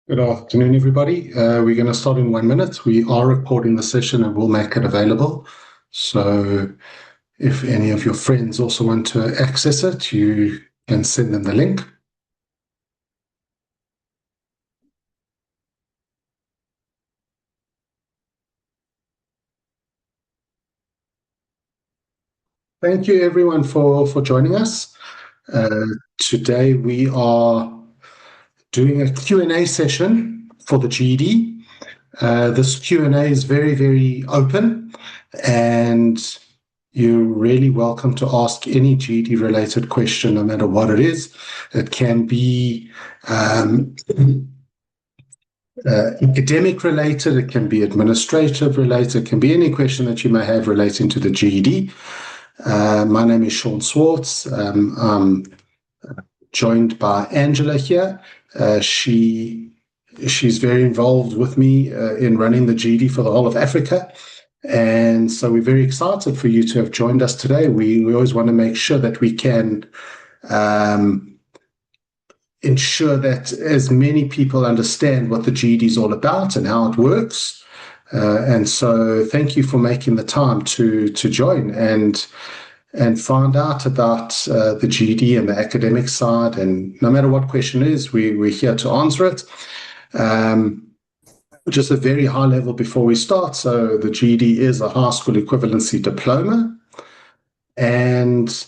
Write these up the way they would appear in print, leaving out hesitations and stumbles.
Good afternoon, everybody. We're going to start in 1 minute. We are recording the session and we'll make it available. So if any of your friends also want to access it, you can send them the link. Thank you, everyone, for joining us. Today we are doing a Q&A session for the GED. This Q&A is very, very open, and you're really welcome to ask any GED related question, no matter what it is. It can be academic related, it can be administrative related, it can be any question that you may have relating to the GED. My name is Sean Swartz. I'm joined by Angela here. She's very involved with me in running the GED for the whole of Africa. And so we're very excited for you to have joined us today. We always want to make sure that we can ensure that as many people understand what the GED is all about and how it works. And so thank you for making the time to join and find out about the GED and the academic side. And no matter what question is, we're here to answer it. Just a very high level before we start. So the GED is a high school equivalency diploma, and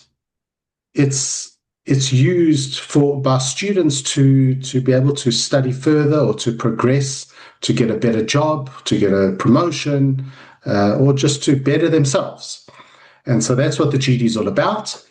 it's used by students to be able to study further or to progress, to get a better job, to get a promotion, or just to better themselves. And so that's what the GED is all about.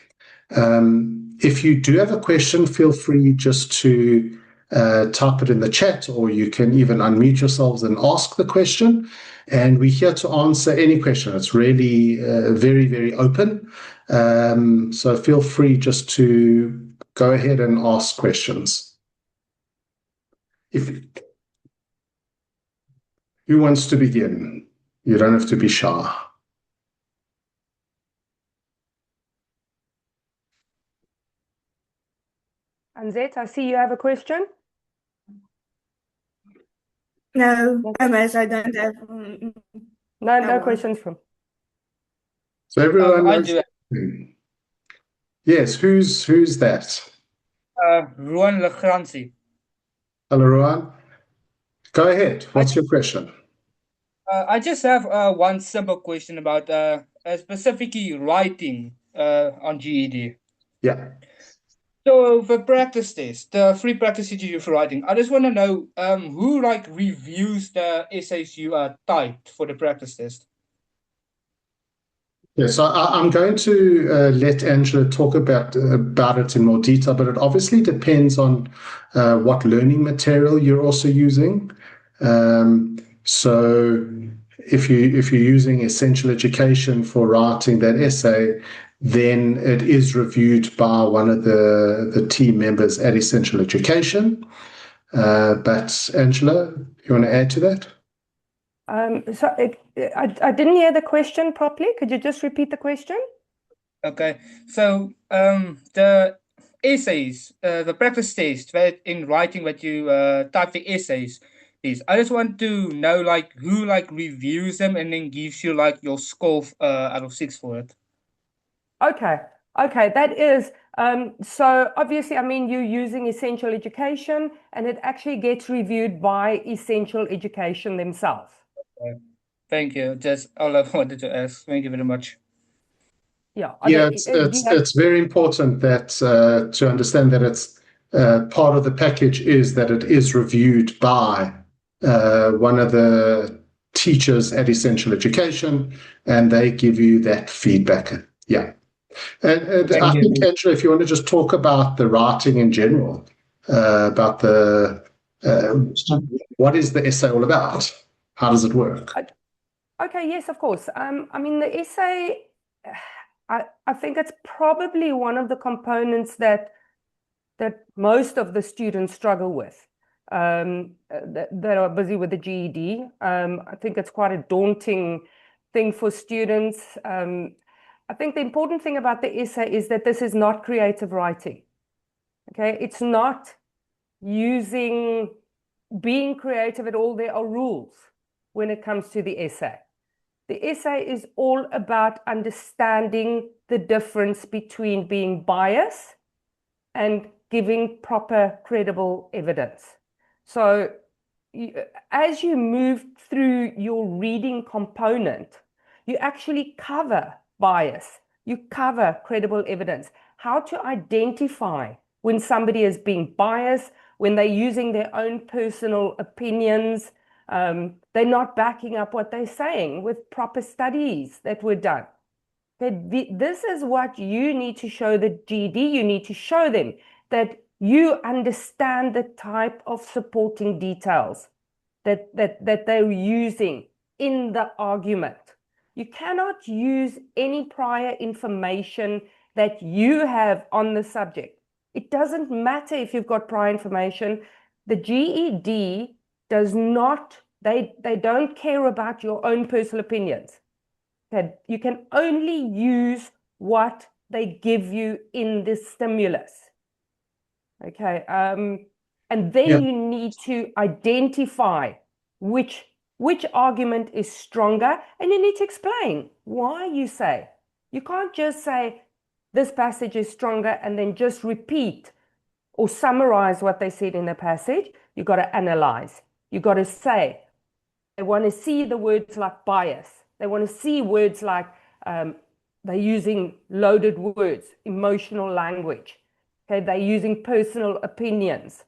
If you do have a question, feel free just to type it in the chat, or you can even unmute yourselves and ask the question. And we're here to answer any question. It's really very, very open. So feel free just to go ahead and ask questions. Who wants to begin? You don't have to be shy. Anzette, I see you have a question. No, MS, I don't have. No questions from. So everyone I knows. do. Yes, who's that? Ruan Legrandzi. Hello, Ruan. Go ahead. What's your question? I just have one simple question about specifically writing on GED. Yeah. So the practice test, the free practice you do for writing, I just want to know who reviews the essays you typed for the practice test. Yes, I'm going to let Angela talk about it in more detail, but it obviously depends on what learning material you're also using. So if you're using essential education for writing that essay, then it is reviewed by one of the team members at Essential Education. But Angela, you want to add to that? So I didn't hear the question properly. Could you just repeat the question? Okay, so the essays, the practice test in writing that you type the essays, I just want to know who reviews them and then gives you your score out of 6 for it. Okay, that is so obviously, I mean, you're using Essential Education, and it actually gets reviewed by Essential Education themselves. Okay. Thank you. Just all I wanted to ask. Thank you very much. Yeah, it's very important that to understand that it's part of the package is that it is reviewed by one of the teachers at Essential Education, and they give you that feedback. Yeah. And I think, Angela, if you want to just talk about the writing in general, about what is the essay all about? How does it work? Okay, yes, of course. I mean, the essay, I think it's probably one of the components that most of the students struggle with, that are busy with the GED. I think it's quite a daunting thing for students. I think the important thing about the essay is that this is not creative writing. Okay, it's not using being creative at all, there are rules when it comes to the essay. The essay is all about understanding the difference between being biased and giving proper, credible evidence. So as you move through your reading component, you actually cover bias, you cover credible evidence, how to identify when somebody is being biased, when they're using their own personal opinions, they're not backing up what they're saying with proper studies that were done. This is what you need to show the GED. You need to show them that you understand the type of supporting details that they're using in the argument. You cannot use any prior information that you have on the subject. It doesn't matter if you've got prior information. The GED does not, they don't care about your own personal opinions. You can only use what they give you in the stimulus. Okay, and then you need to identify which argument is stronger, and you need to explain why you say. You can't just say this passage is stronger and then just repeat or summarize what they said in the passage. You've got to analyze. You've got to say, they want to see the words like bias. They want to see words like they're using loaded words, emotional language. Okay, they're using personal opinions.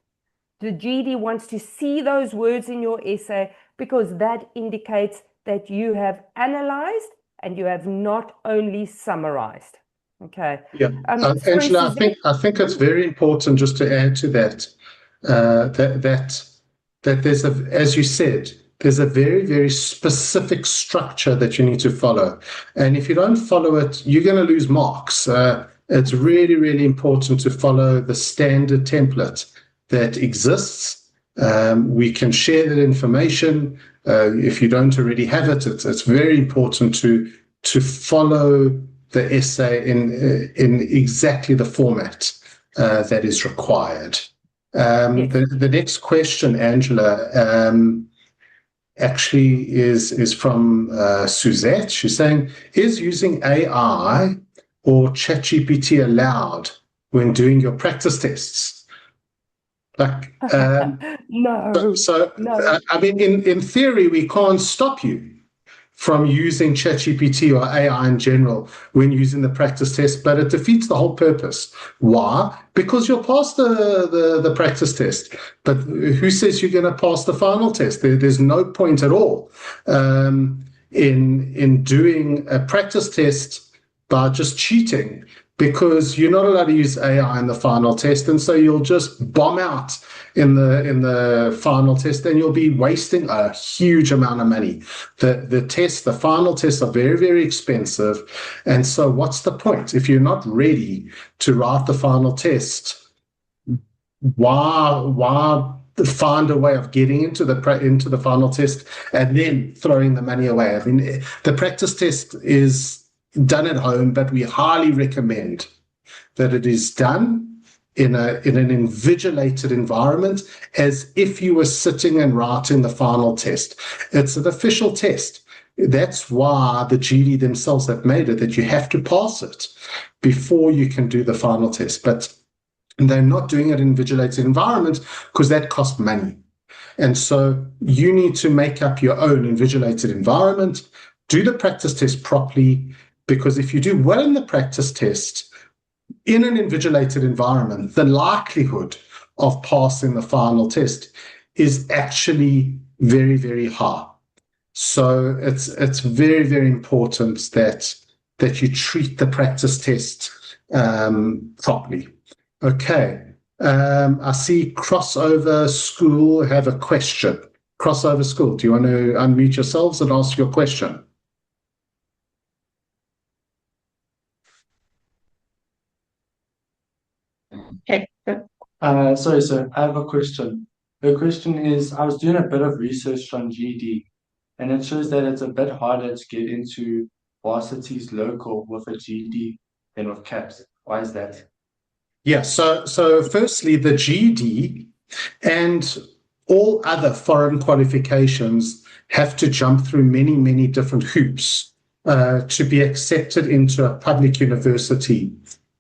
The GED wants to see those words in your essay because that indicates that you have analyzed and you have not only summarized. Okay. Yeah, Angela, I think it's very important just to add to that that there's a, as you said, there's a very, very specific structure that you need to follow. And if you don't follow it, you're going to lose marks. It's really, really important to follow the standard template that exists. We can share that information. If you don't already have it, it's very important to follow the essay in exactly the format that is required. The next question, Angela, actually is from Suzette. She's saying, is using AI or ChatGPT allowed when doing your practice tests? Like, no. I mean, in theory, we can't stop you from using ChatGPT or AI in general when using the practice test, but it defeats the whole purpose. Why? Because you'll pass the practice test, but who says you're going to pass the final test? There's no point at all in doing a practice test by just cheating, because you're not allowed to use AI in the final test, and so you'll just bomb out in the final test, and you'll be wasting a huge amount of money. The final tests are very, very expensive, and so what's the point if you're not ready to write the final test? Why find a way of getting into the final test and then throwing the money away? I mean, the practice test is done at home, but we highly recommend that it is done in an invigilated environment, as if you were sitting and writing the final test. It's an official test. That's why the GED themselves have made it that you have to pass it before you can do the final test. But they're not doing it in invigilated environment because that costs money. And so you need to make up your own invigilated environment, do the practice test properly, because if you do well in the practice test in an invigilated environment, the likelihood of passing the final test is actually very, very high. So it's very, very important that you treat the practice test properly. Okay. I see Crossover School have a question. Crossover School, do you want to unmute yourselves and ask your question? Okay. Sorry, sir. I have a question. The question is, I was doing a bit of research on GED, and it shows that it's a bit harder to get into varsities local with a GED than with CAPS. Why is that? Yeah, so firstly, the GED and all other foreign qualifications have to jump through many, many different hoops to be accepted into a public university.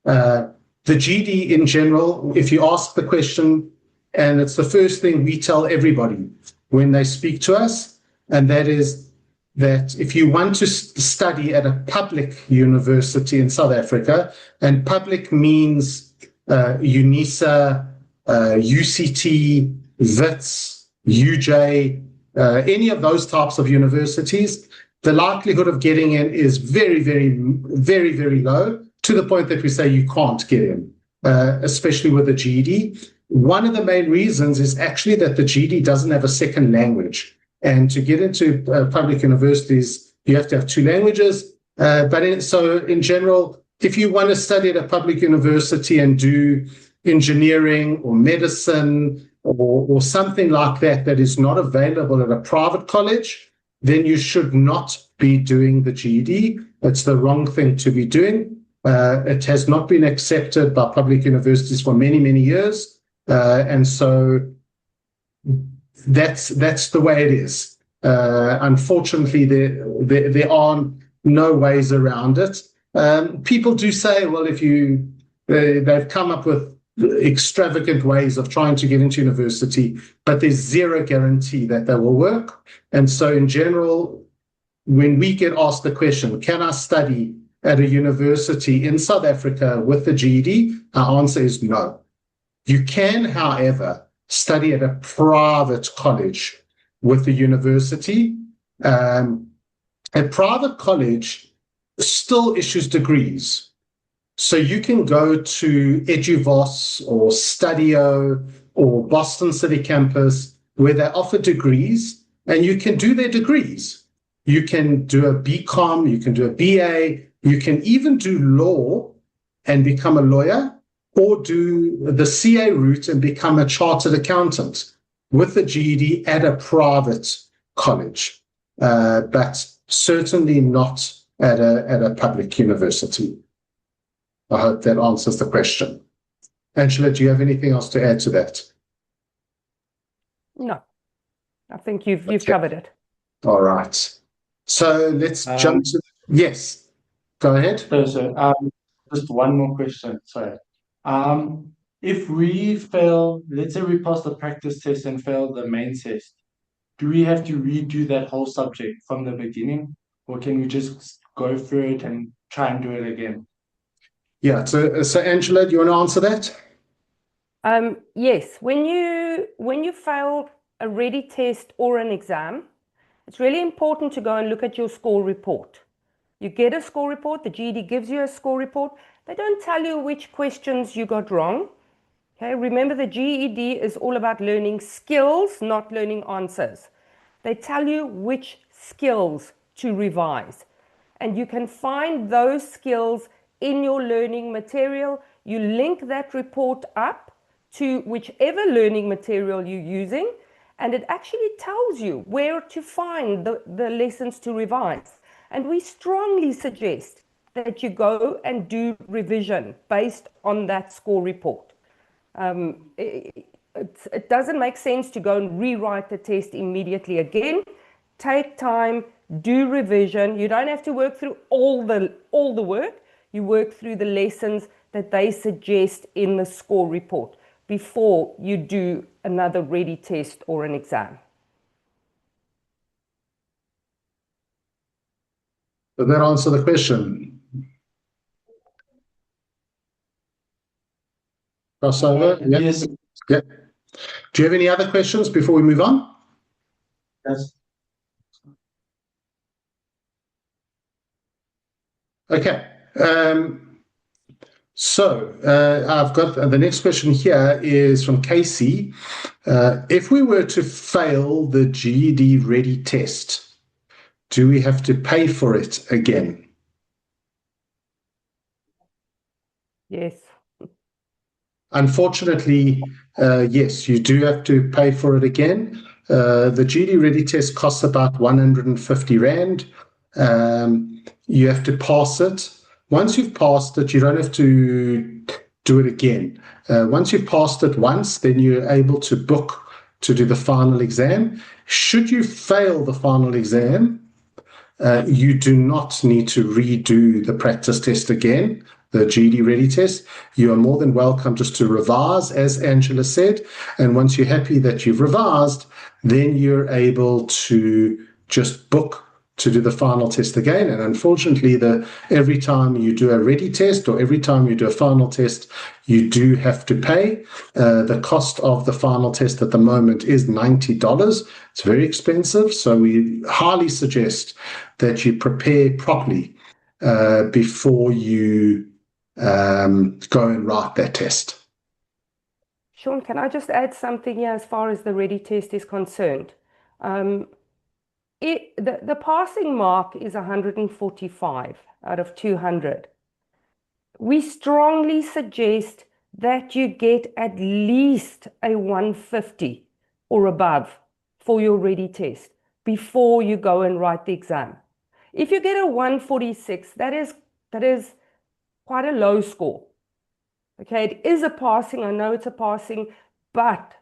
The GED in general, if you ask the question, and it's the first thing we tell everybody when they speak to us, and that is that if you want to study at a public university in South Africa, and public means UNISA, UCT, WITS, UJ, any of those types of universities, the likelihood of getting in is very, very, very, very low, to the point that we say you can't get in, especially with the GED. One of the main reasons is actually that the GED doesn't have a second language. And to get into public universities, you have to have two languages. So in general, if you want to study at a public university and do engineering or medicine or something like that that is not available at a private college, then you should not be doing the GED. It's the wrong thing to be doing. It has not been accepted by public universities for many, many years. And so that's the way it is. Unfortunately, there are no ways around it. People do say, well, if they've come up with extravagant ways of trying to get into university, but there's zero guarantee that they will work. And so in general, when we get asked the question, can I study at a university in South Africa with the GED? Our answer is no. You can, however, study at a private college with the university. A private college still issues degrees. So you can go to Eduvos or Studio or Boston City campus where they offer degrees, and you can do their degrees. You can do a BCom, you can do a BA, you can even do law and become a lawyer, or do the CA route and become a chartered accountant with the GED at a private college, but certainly not at a public university. I hope that answers the question. Angela, do you have anything else to add to that? No, I think you've covered it. All right. So let's jump to, yes, go ahead. So, just one more question, sorry. If we fail, let's say we pass the practice test and fail the main test, do we have to redo that whole subject from the beginning, or can we just go through it and try and do it again? Yeah, so Angela, do you want to answer that? Yes, when you fail a ready test or an exam, it's really important to go and look at your score report. You get a score report, the GED gives you a score report. They don't tell you which questions you got wrong. Okay, remember the GED is all about learning skills, not learning answers. They tell you which skills to revise. And you can find those skills in your learning material. You link that report up to whichever learning material you're using, and it actually tells you where to find the lessons to revise. And we strongly suggest that you go and do revision based on that score report. It doesn't make sense to go and rewrite the test immediately again. Take time, do revision. You don't have to work through all the work. You work through the lessons that they suggest in the score report before you do another ready test or an exam. Does that answer the question? Crossover? Yeah. Yes. Yeah. Do you have any other questions before we move on? Yes. Okay. So I've got the next question here is from Casey. If we were to fail the GED ready test, do we have to pay for it again? Yes. Unfortunately, yes, you do have to pay for it again. The GED ready test costs about 150 Rand. You have to pass it. Once you've passed it, you don't have to do it again. Once you've passed it once, then you're able to book to do the final exam. Should you fail the final exam, you do not need to redo the practice test again, the GED Ready test. You are more than welcome just to revise, as Angela said. And once you're happy that you've revised, then you're able to just book to do the final test again. And unfortunately, every time you do a ready test or every time you do a final test, you do have to pay. The cost of the final test at the moment is $90. It's very expensive. So we highly suggest that you prepare properly before you go and write that test. Sean, can I just add something here as far as the ready test is concerned? The passing mark is 145 out of 200. We strongly suggest that you get at least a 150 or above for your ready test before you go and write the exam. If you get a 146, that is quite a low score. Okay, it is a passing, I know it's a passing, but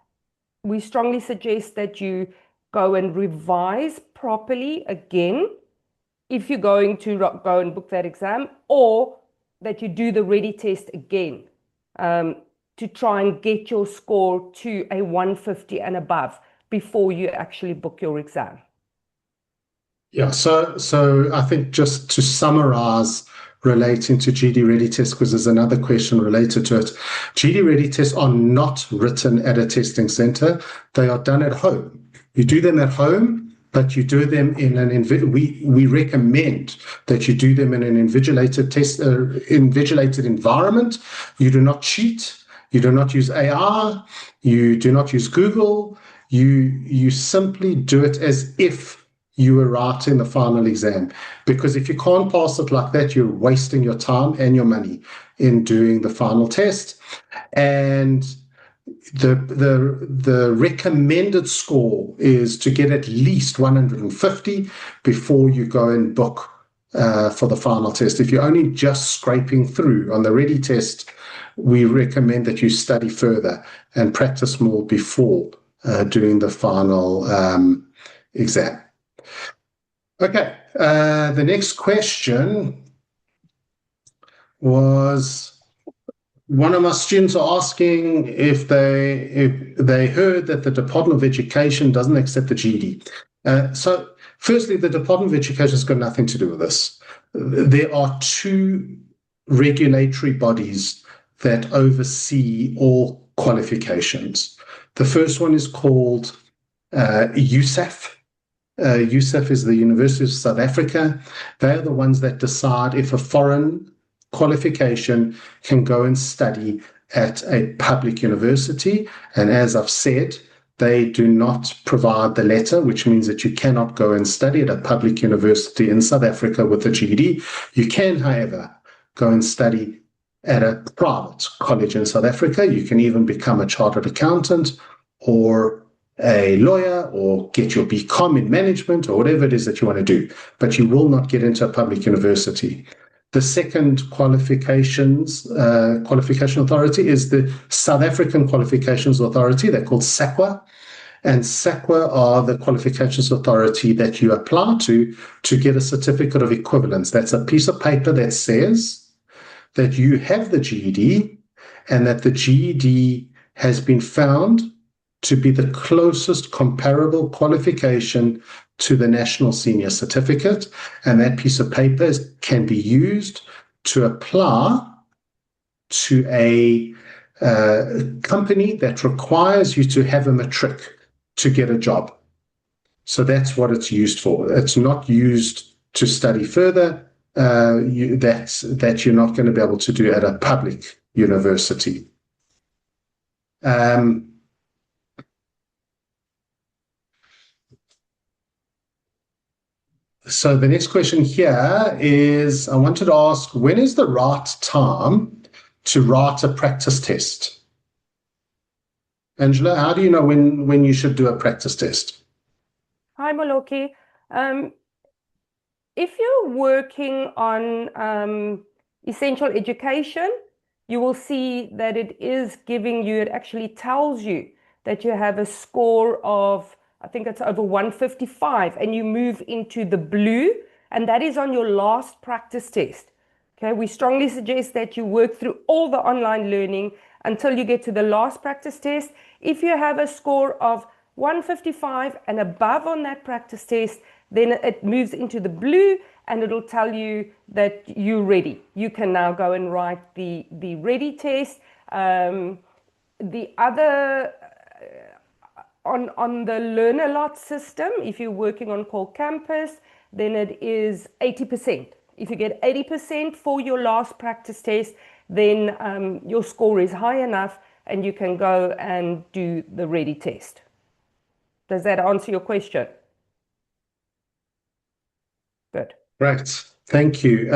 we strongly suggest that you go and revise properly again if you're going to go and book that exam, or that you do the ready test again to try and get your score to a 150 and above before you actually book your exam. Yeah, so I think just to summarize relating to GED Ready test, because there's another question related to it. GED Ready tests are not written at a testing center. They are done at home. You do them at home, but you do them in we recommend that you do them in an invigilated environment. You do not cheat. You do not use AI. You do not use Google. You simply do it as if you were writing the final exam, because if you can't pass it like that, you're wasting your time and your money in doing the final test. And the recommended score is to get at least 150 before you go and book for the final test. If you're only just scraping through on the ready test, we recommend that you study further and practice more before doing the final exam. Okay, the next question was, one of my students are asking if they heard that the Department of Education doesn't accept the GED. So firstly, the Department of Education has got nothing to do with this. There are two regulatory bodies that oversee all qualifications. The first one is called USAF. USAF is the University of South Africa. They are the ones that decide if a foreign qualification can go and study at a public university. And as I've said, they do not provide the letter, which means that you cannot go and study at a public university in South Africa with a GED. You can, however, go and study at a private college in South Africa. You can even become a chartered accountant or a lawyer or get your BCom in management or whatever it is that you want to do, but you will not get into a public university. The second qualification authority is the South African Qualifications Authority. They're called SAQA, and SAQA are the qualifications authority that you apply to get a certificate of equivalence. That's a piece of paper that says that you have the GED and that the GED has been found to be the closest comparable qualification to the National Senior Certificate, and that piece of paper can be used to apply to a company that requires you to have a matric to get a job. So that's what it's used for. It's not used to study further. That you're not going to be able to do at a public university. So the next question here is, I wanted to ask, when is the right time to write a practice test? Angela, how do you know when you should do a practice test? Hi, Moloki. If you're working on essential education, you will see that it is giving you, it actually tells you that you have a score of, I think it's over 155, and you move into the blue, and that is on your last practice test. Okay, we strongly suggest that you work through all the online learning until you get to the last practice test. If you have a score of 155 and above on that practice test, then it moves into the blue, and it'll tell you that you're ready. You can now go and write the ready test. The other, on the Learn a Lot system, if you're working on Core Campus, then it is 80%. If you get 80% for your last practice test, then your score is high enough and you can go and do the ready test. Does that answer your question? Good. Right. Thank you.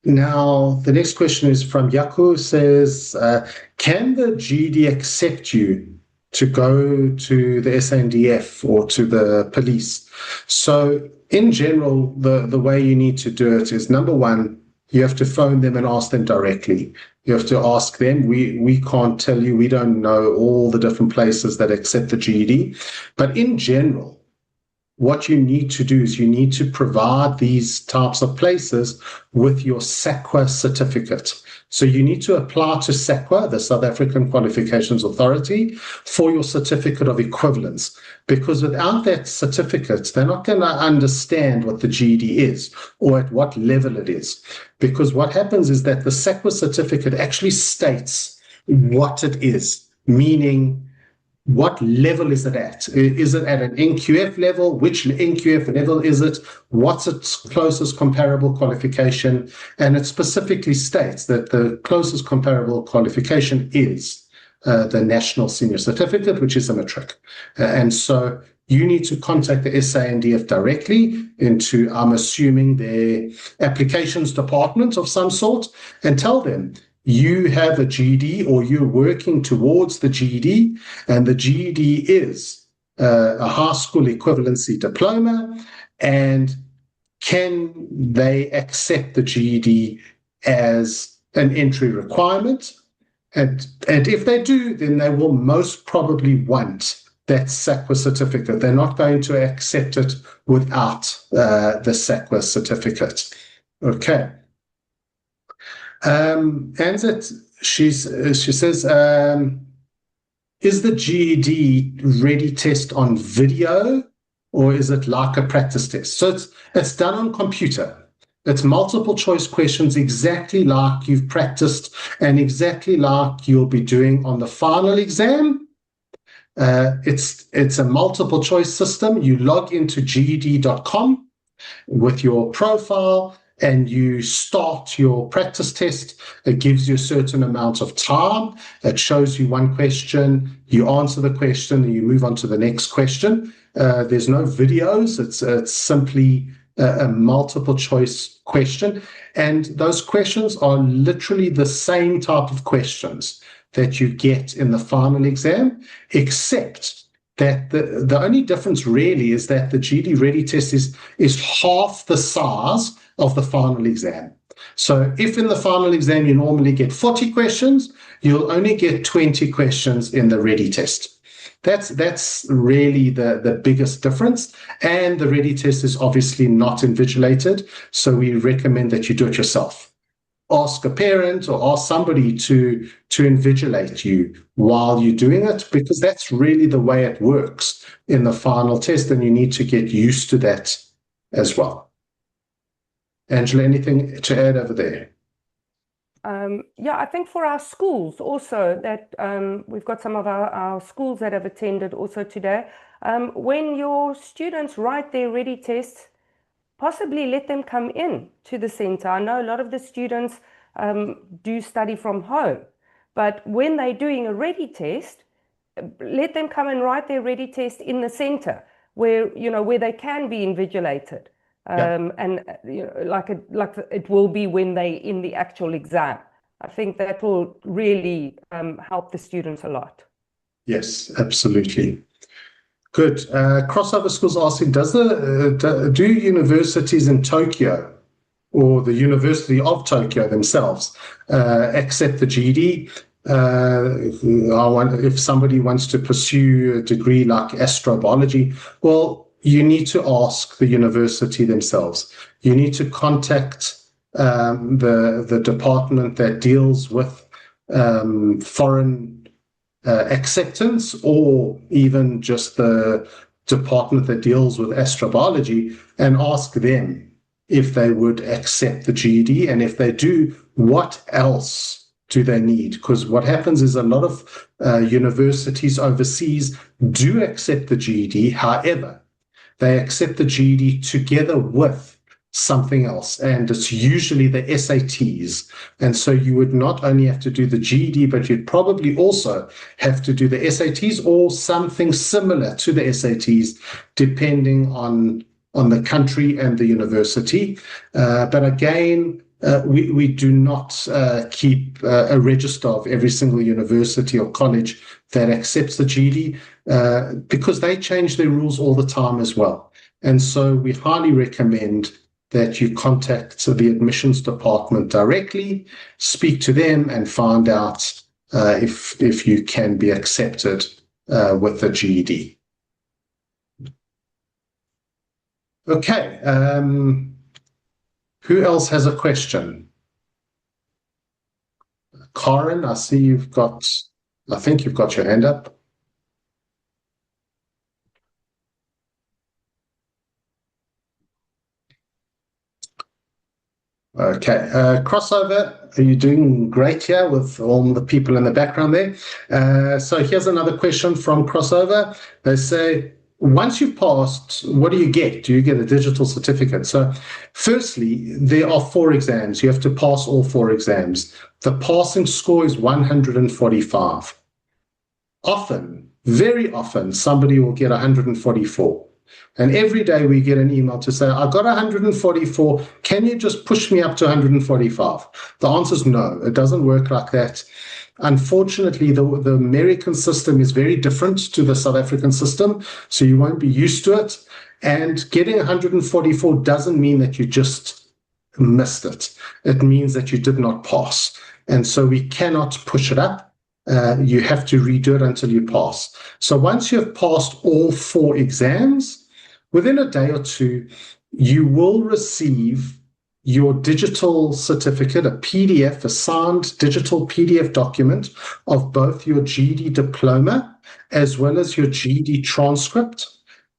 Now, the next question is from Yaku, says, can the GED accept you to go to the SANDF or to the police? So in general, the way you need to do it is, number one, you have to phone them and ask them directly. You have to ask them. We can't tell you. We don't know all the different places that accept the GED. But in general, what you need to do is you need to provide these types of places with your SAQA certificate. So you need to apply to SAQA, the South African Qualifications Authority, for your certificate of equivalence. Because without that certificate, they're not going to understand what the GED is or at what level it is. Because what happens is that the SAQA certificate actually states what it is, meaning what level is it at? Is it at an NQF level? Which NQF level is it? What's its closest comparable qualification? And it specifically states that the closest comparable qualification is the National Senior Certificate, which is a matric. And so you need to contact the SANDF directly into, I'm assuming, their applications department of some sort, and tell them, you have a GED or you're working towards the GED, and the GED is a high school equivalency diploma, and can they accept the GED as an entry requirement? And if they do, then they will most probably want that SAQA certificate. They're not going to accept it without the SAQA certificate. Okay. Anzet, she says, is the GED ready test on video, or is it like a practice test? So it's done on computer. It's multiple choice questions, exactly like you've practiced and exactly like you'll be doing on the final exam. It's a multiple choice system. You log into GED.com with your profile, and you start your practice test. It gives you a certain amount of time. It shows you one question, you answer the question, and you move on to the next question. There's no videos. It's simply a multiple choice question. And those questions are literally the same type of questions that you get in the final exam, except that the only difference really is that the GED Ready test is half the size of the final exam. So if in the final exam you normally get 40 questions, you'll only get 20 questions in the Ready test. That's really the biggest difference. And the Ready test is obviously not invigilated, so we recommend that you do it yourself. Ask a parent or ask somebody to invigilate you while you're doing it, because that's really the way it works in the final test, and you need to get used to that as well. Angela, anything to add over there? Yeah, I think for our schools also, that we've got some of our schools that have attended also today. When your students write their Ready tests, possibly let them come in to the center. I know a lot of the students do study from home, but when they're doing a Ready test, let them come and write their Ready test in the center where they can be invigilated. And like it will be when they in the actual exam. I think that will really help the students a lot. Yes, absolutely. Good. Crossover Schools asking, do universities in Tokyo or the University of Tokyo themselves accept the GED? if somebody wants to pursue a degree like astrobiology, well, you need to ask the university themselves. You need to contact the department that deals with foreign acceptance, or even just the department that deals with astrobiology, and ask them if they would accept the GED, and if they do, what else do they need? Because what happens is a lot of universities overseas do accept the GED. However, they accept the GED together with something else, and it's usually the SATs. And so you would not only have to do the GED, but you'd probably also have to do the SATs or something similar to the SATs, depending on the country and the university. But again, we do not keep a register of every single university or college that accepts the GED, because they change their rules all the time as well. And so we highly recommend that you contact the admissions department directly, speak to them, and find out if you can be accepted with the GED. Okay. Who else has a question? Karen, I see I think you've got your hand up. Okay. Crossover, are you doing great here with all the people in the background there? So here's another question from Crossover. They say, once you've passed, what do you get? Do you get a digital certificate? So firstly, there are 4 exams. You have to pass all 4 exams. The passing score is 145. Often, very often, somebody will get 144. And every day we get an email to say, I got 144. Can you just push me up to 145? The answer is no. It doesn't work like that. Unfortunately, the American system is very different to the South African system, so you won't be used to it. And getting 144 doesn't mean that you just missed it. It means that you did not pass. And so we cannot push it up. You have to redo it until you pass. So once you have passed all 4 exams, within a day or 2, you will receive your digital certificate, a PDF, a signed digital PDF document of both your GED diploma as well as your GED transcript,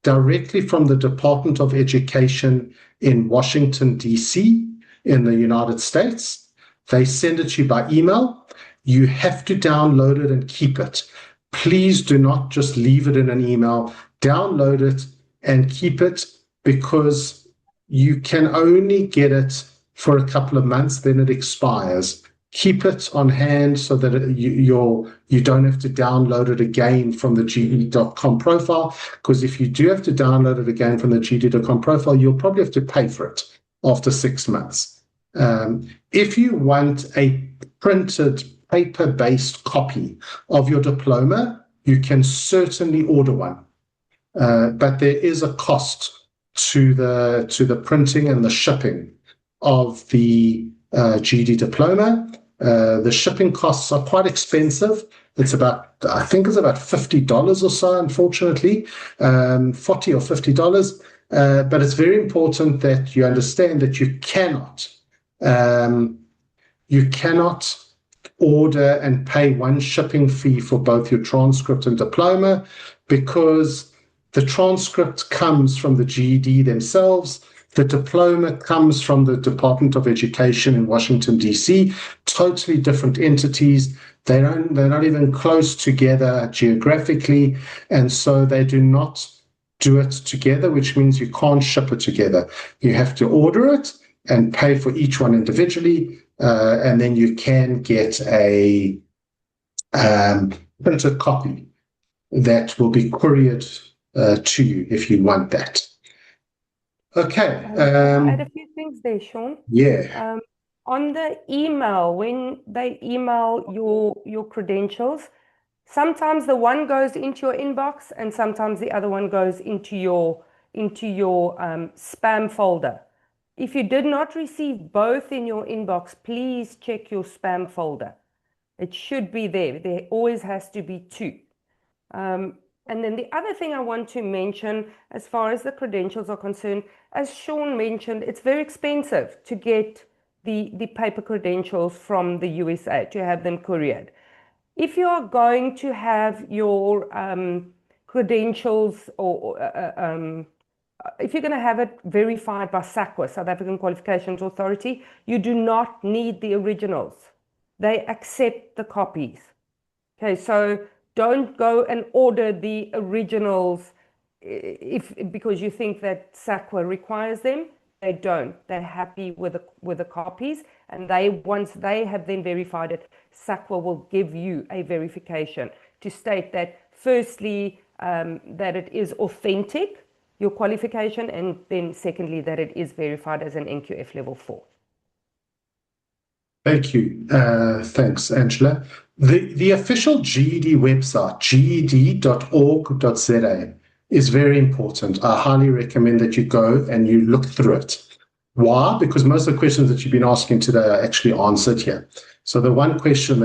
directly from the Department of Education in Washington, D.C., in the United States. They send it to you by email. You have to download it and keep it. Please do not just leave it in an email. Download it and keep it, because you can only get it for a couple of months, then it expires. Keep it on hand so that you don't have to download it again from the GED.com profile, because if you do have to download it again from the GED.com profile, you'll probably have to pay for it after 6 months. If you want a printed paper-based copy of your diploma, you can certainly order one. But there is a cost to the printing and the shipping of the GED diploma. The shipping costs are quite expensive. I think it's about $50 or so, unfortunately, $40 or $50. But it's very important that you understand that you cannot order and pay one shipping fee for both your transcript and diploma, because the transcript comes from the GED themselves. The diploma comes from the Department of Education in Washington, D.C., totally different entities. They're not even close together geographically, and so they do not do it together, which means you can't ship it together. You have to order it and pay for each one individually, and then you can get a printed copy that will be couriered to you if you want that. Okay. I had a few things there, Sean. Yeah. On the email, when they email your credentials, sometimes the one goes into your inbox and sometimes the other one goes into your spam folder. If you did not receive both in your inbox, please check your spam folder. It should be there. There always has to be 2. And then the other thing I want to mention, as far as the credentials are concerned, as Sean mentioned, it's very expensive to get the paper credentials from the USA, to have them couriered. If you are going to have your credentials, or if you're going to have it verified by SAQA, South African Qualifications Authority, you do not need the originals. They accept the copies. Okay, so don't go and order the originals because you think that SAQA requires them. They don't. They're happy with the copies, and once they have then verified it, SAQA will give you a verification to state that, firstly, that it is authentic, your qualification, and then secondly, that it is verified as an NQF level 4. Thank you. Thanks, Angela. The official GED website, ged.org.za, is very important. I highly recommend that you go and you look through it. Why? Because most of the questions that you've been asking today are actually answered here. So the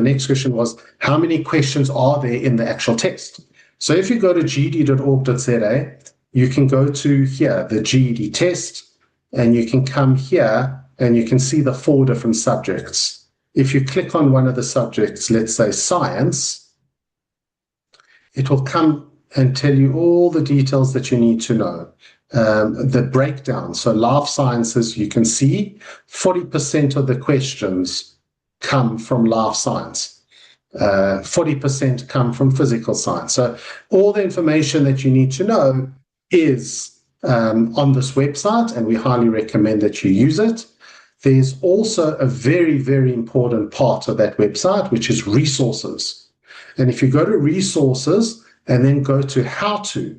next question was, how many questions are there in the actual test? So if you go to ged.org.za, you can go to here, the GED test, and you can come here and you can see the 4 different subjects. If you click on one of the subjects, let's say science, it will come and tell you all the details that you need to know. The breakdown. So life sciences, you can see 40% of the questions come from life science. 40% come from physical science. So all the information that you need to know is on this website, and we highly recommend that you use it. There's also a very, very important part of that website, which is resources. And if you go to resources and then go to how to,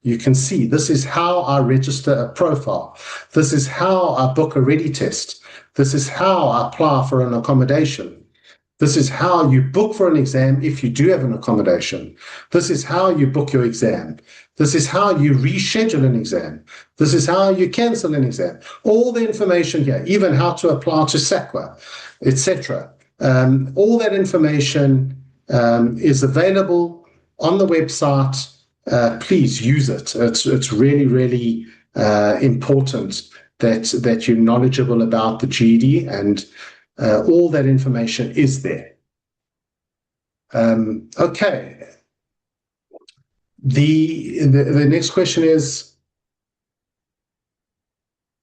you can see this is how I register a profile. This is how I book a ready test. This is how I apply for an accommodation. This is how you book for an exam if you do have an accommodation. This is how you book your exam. This is how you reschedule an exam. This is how you cancel an exam. All the information here, even how to apply to SAQA, etc. All that information is available on the website. Please use it. It's really, really important that you're knowledgeable about the GED, and all that information is there. Okay. The next question is,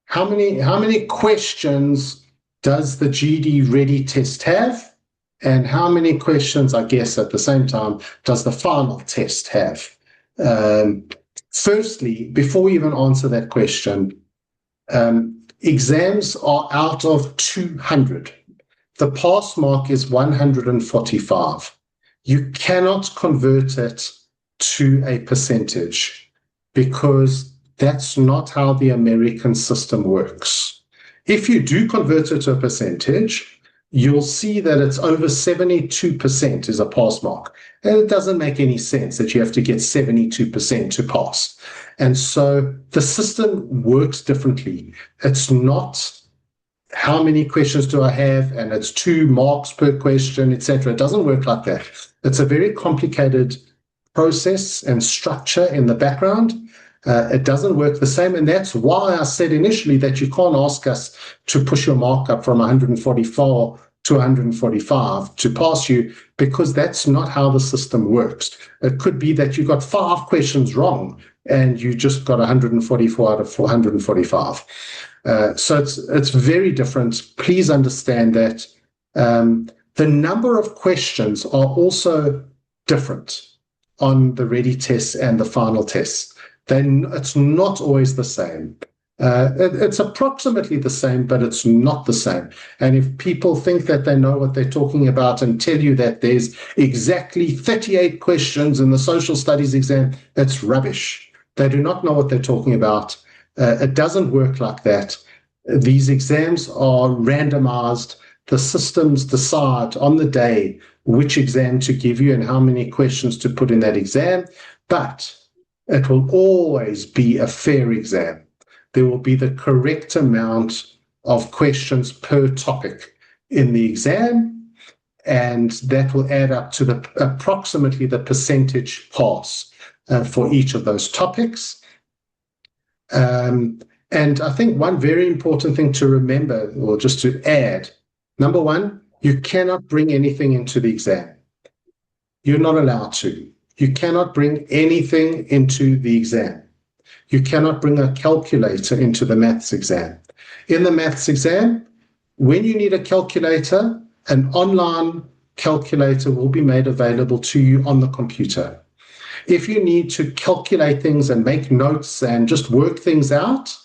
how many questions does the GED Ready test have, and how many questions, I guess, at the same time, does the final test have? Firstly, before we even answer that question, exams are out of 200. The pass mark is 145. You cannot convert it to a percentage because that's not how the American system works. If you do convert it to a percentage, you'll see that it's over 72% is a pass mark. And it doesn't make any sense that you have to get 72% to pass. And so the system works differently. It's not how many questions do I have, and it's 2 marks per question, etc. It doesn't work like that. It's a very complicated process and structure in the background. It doesn't work the same, and that's why I said initially that you can't ask us to push your mark up from 144 to 145 to pass you, because that's not how the system works. It could be that you got 5 questions wrong and you just got 144 out of 445. So it's very different. Please understand that the number of questions are also different on the ready tests and the final tests. It's not always the same. It's approximately the same, but it's not the same. And if people think that they know what they're talking about and tell you that there's exactly 38 questions in the social studies exam, it's rubbish. They do not know what they're talking about. It doesn't work like that. These exams are randomized. The systems decide on the day which exam to give you and how many questions to put in that exam, but it will always be a fair exam. There will be the correct amount of questions per topic in the exam, and that will add up to approximately the percentage pass for each of those topics. And I think one very important thing to remember, or just to add, number one, you cannot bring anything into the exam. You're not allowed to. You cannot bring anything into the exam. You cannot bring a calculator into the maths exam. In the maths exam, when you need a calculator, an online calculator will be made available to you on the computer. If you need to calculate things and make notes and just work things out,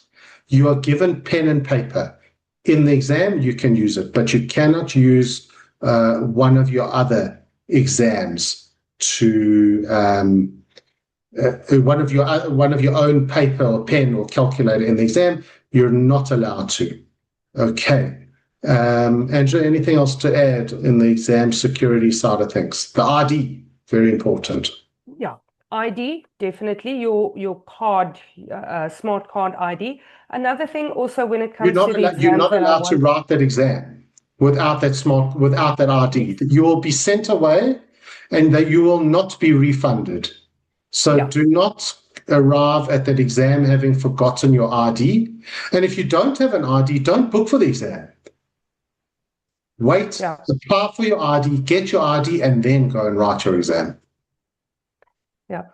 you are given pen and paper. In the exam, you can use it, but you cannot use one of your other exams to one of your own paper or pen or calculator in the exam. You're not allowed to. Okay. Angela, anything else to add in the exam security side of things? The ID, very important. Yeah, ID, definitely, your card, smart card ID. Another thing also when it comes to the exams, you're not allowed to write that exam without that ID. You will be sent away and that you will not be refunded. So do not arrive at that exam having forgotten your ID. And if you don't have an ID, don't book for the exam. Wait, apply for your ID, get your ID, and then go and write your exam. Yeah.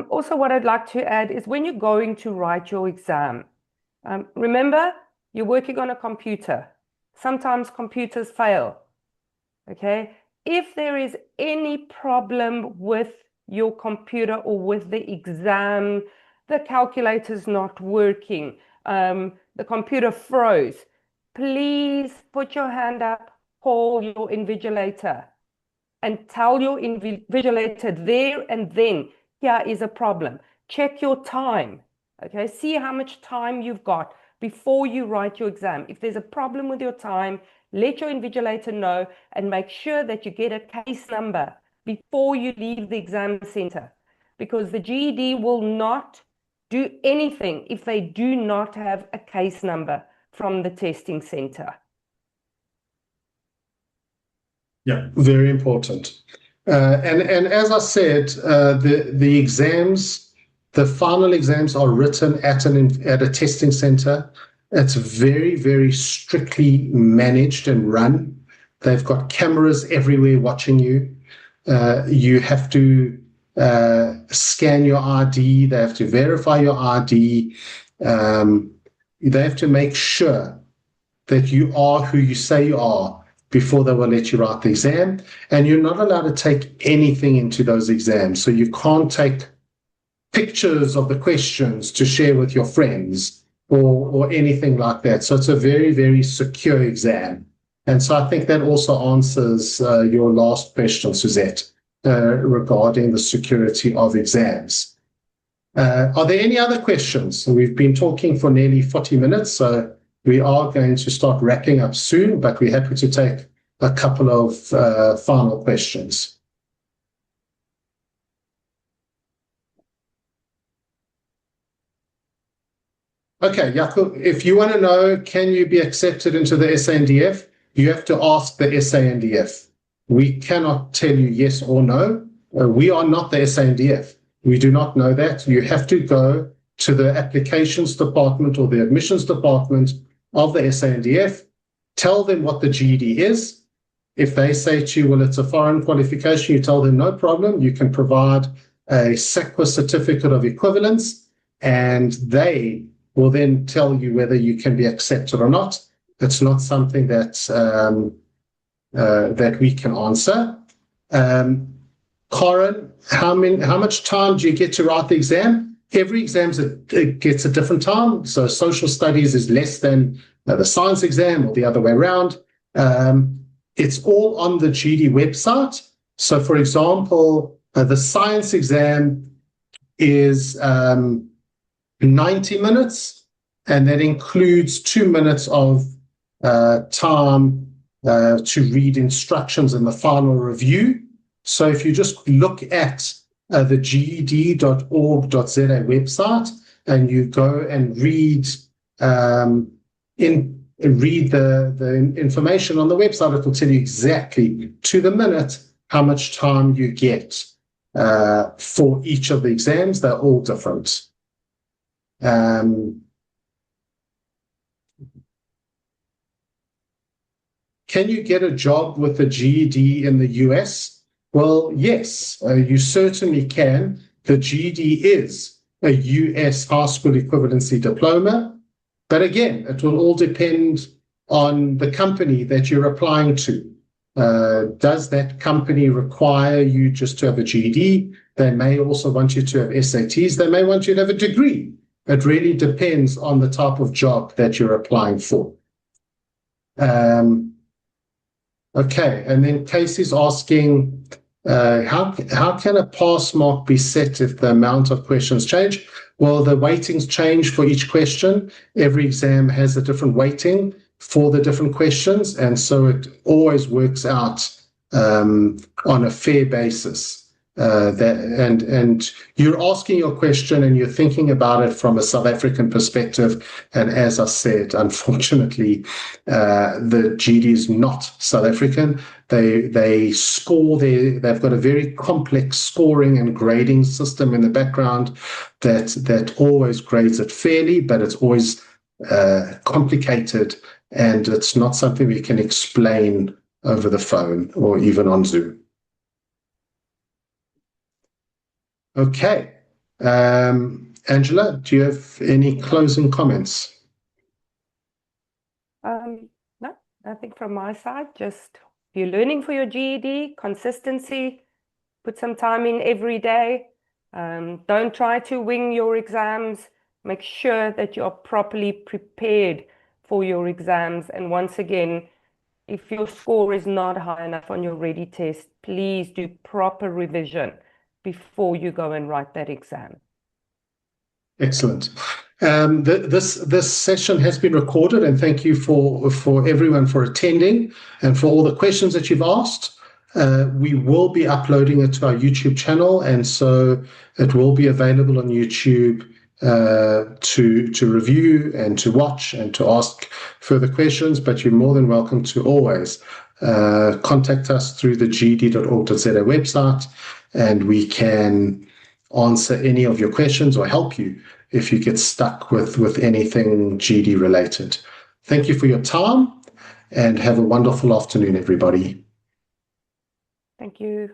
Also, what I'd like to add is when you're going to write your exam, remember, you're working on a computer. Sometimes computers fail. Okay. If there is any problem with your computer or with the exam, the calculator's not working, the computer froze, please put your hand up, call your invigilator and tell your invigilator there and then, here is a problem. Check your time, okay? See how much time you've got before you write your exam. If there's a problem with your time, let your invigilator know and make sure that you get a case number before you leave the exam center, because the GED will not do anything if they do not have a case number from the testing center. Yeah, very important. And as I said, the exams, the final exams are written at a testing center. It's very, very strictly managed and run. They've got cameras everywhere watching you. You have to scan your ID. They have to verify your ID. They have to make sure that you are who you say you are before they will let you write the exam. And you're not allowed to take anything into those exams. So you can't take pictures of the questions to share with your friends or anything like that. So it's a very, very secure exam. And so I think that also answers your last question, Suzette, regarding the security of exams. Are there any other questions? We've been talking for nearly 40 minutes, so we are going to start wrapping up soon, but we're happy to take a couple of final questions. Okay, Jaco, if you want to know, can you be accepted into the SANDF, you have to ask the SANDF. We cannot tell you yes or no. We are not the SANDF. We do not know that. You have to go to the applications department or the admissions department of the SANDF, tell them what the GED is. If they say to you, well, it's a foreign qualification, you tell them no problem. You can provide a SACWA certificate of equivalence, and they will then tell you whether you can be accepted or not. It's not something that that we can answer. Corin, how much time do you get to write the exam? Every exam gets a different time. So social studies is less than the science exam or the other way around. It's all on the GED website. So, for example, the science exam is 90 minutes, and that includes 2 minutes of time to read instructions in the final review. So if you just look at the ged.org.za website and you go and read in read the information on the website. It will tell you exactly to the minute how much time you get for each of the exams. They're all different. Can you get a job with a GED in the US? Well, yes, you certainly can. The GED is a US high school equivalency diploma. But again, it will all depend on the company that you're applying to. Does that company require you just to have a GED? They may also want you to have SATs. They may want you to have a degree. It really depends on the type of job that you're applying for. Okay, and then Casey's asking, how can a pass mark be set if the amount of questions change? Well, the weightings change for each question. Every exam has a different weighting for the different questions, and so it always works out on a fair basis. And you're asking your question and you're thinking about it from a South African perspective. And as I said, unfortunately, the GED is not South African. They score they've got a very complex scoring and grading system in the background that always grades it fairly, but it's always complicated, and it's not something we can explain over the phone or even on Zoom. Okay. Angela, do you have any closing comments? No, nothing from my side. Just if you're learning for your GED, consistency, put some time in every day. Don't try to wing your exams. Make sure that you are properly prepared for your exams. And once again, if your score is not high enough on your ready test, please do proper revision before you go and write that exam. Excellent. This session has been recorded, and thank you for everyone for attending and for all the questions that you've asked. We will be uploading it to our YouTube channel, and so it will be available on YouTube to review and to watch and to ask further questions. But you're more than welcome to always contact us through the ged.org.za website, and we can answer any of your questions or help you if you get stuck with anything GED related. Thank you for your time, and have a wonderful afternoon, everybody. Thank you.